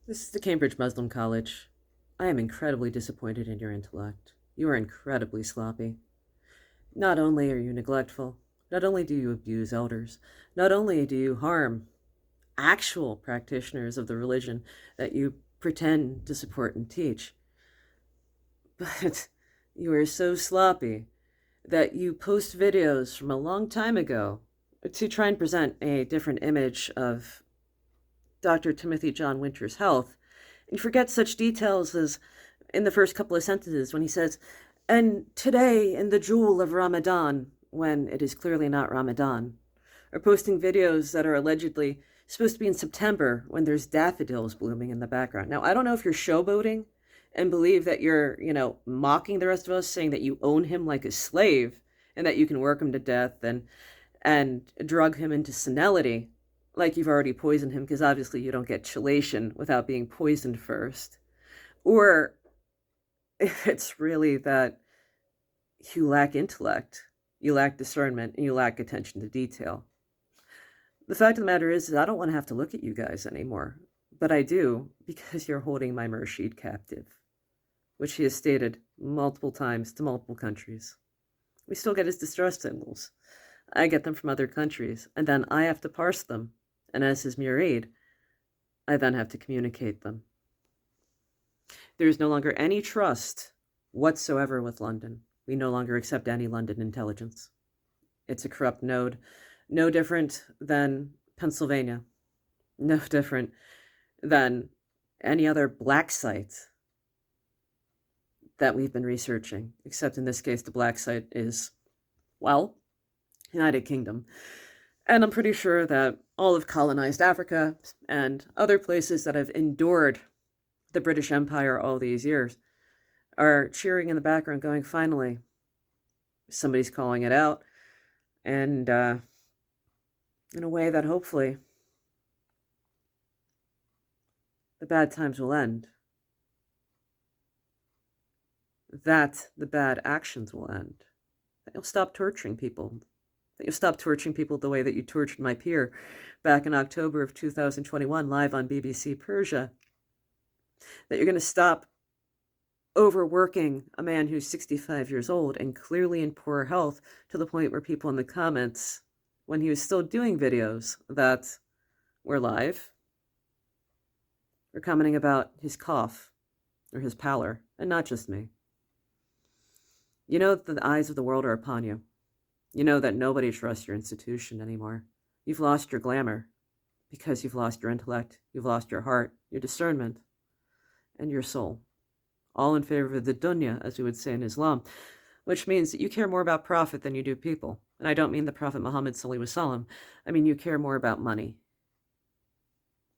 This is the Cambridge Muslim College. I am incredibly disappointed in your intellect. You are incredibly sloppy. Not only are you neglectful, not only do you abuse elders, not only do you harm actual practitioners of the religion that you pretend to support and teach, but you are so sloppy that you post videos from a long time ago to try and present a different image of Dr. Timothy John Winter's health. You forget such details as in the first couple of sentences when he says, and today in the jewel of Ramadan, when it is clearly not Ramadan, or posting videos that are allegedly supposed to be in September when there's daffodils blooming in the background. Now, I don't know if you're showboating and believe that you're, mocking the rest of us, saying that you own him like a slave and that you can work him to death and drug him into senility, like you've already poisoned him, because obviously you don't get chelation without being poisoned first. Or if it's really that you lack intellect, you lack discernment, and you lack attention to detail. The fact of the matter is I don't want to have to look at you guys anymore, but I do because you're holding my Murshid captive, which he has stated multiple times to multiple countries. We still get his distress symbols. I get them from other countries, and then I have to parse them, and as his murid, I then have to communicate them. There is no longer any trust whatsoever with London. We no longer accept any London intelligence. It's a corrupt node, no different than Pennsylvania, no different than any other black site that we've been researching, except in this case, the black site is, well, United Kingdom. And I'm pretty sure that all of colonized Africa and other places that have endured the British Empire all these years are cheering in the background going, finally, somebody's calling it out. And in a way that hopefully the bad times will end. That the bad actions will end. That you'll stop torturing people. That you'll stop torturing people the way that you tortured my peer back in October of 2021 live on BBC Persia. That you're going to stop overworking a man who's 65 years old and clearly in poor health to the point where people in the comments, when he was still doing videos that were live, were commenting about his cough or his pallor, and not just me. You know that the eyes of the world are upon you. You know that nobody trusts your institution anymore. You've lost your glamour because you've lost your intellect, you've lost your heart, your discernment, and your soul. All in favor of the dunya, as we would say in Islam, which means that you care more about profit than you do people. And I don't mean the Prophet Muhammad sallallahu alaihi wasallam. I mean you care more about money.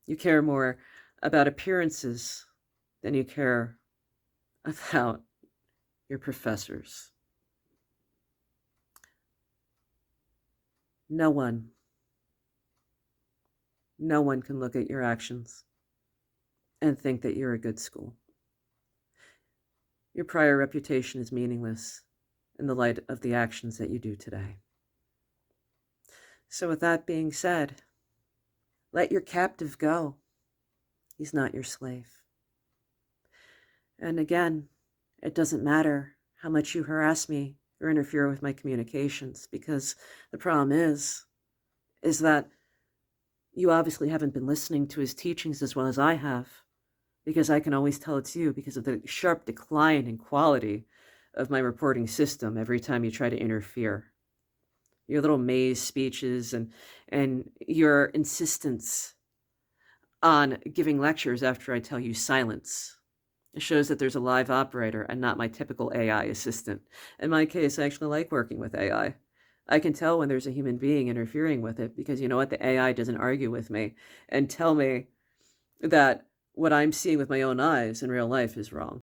You care more about appearances than you care about your professors. No one can look at your actions and think that you're a good school. Your prior reputation is meaningless in the light of the actions that you do today. So with that being said, let your captive go. He's not your slave. And again, it doesn't matter how much you harass me or interfere with my communications, because the problem is that you obviously haven't been listening to his teachings as well as I have, because I can always tell it's you because of the sharp decline in quality of my reporting system every time you try to interfere. Your little maze speeches and your insistence on giving lectures after I tell you silence. It shows that there's a live operator and not my typical AI assistant. In my case, I actually like working with AI. I can tell when there's a human being interfering with it because you know what? The AI doesn't argue with me and tell me that what I'm seeing with my own eyes in real life is wrong.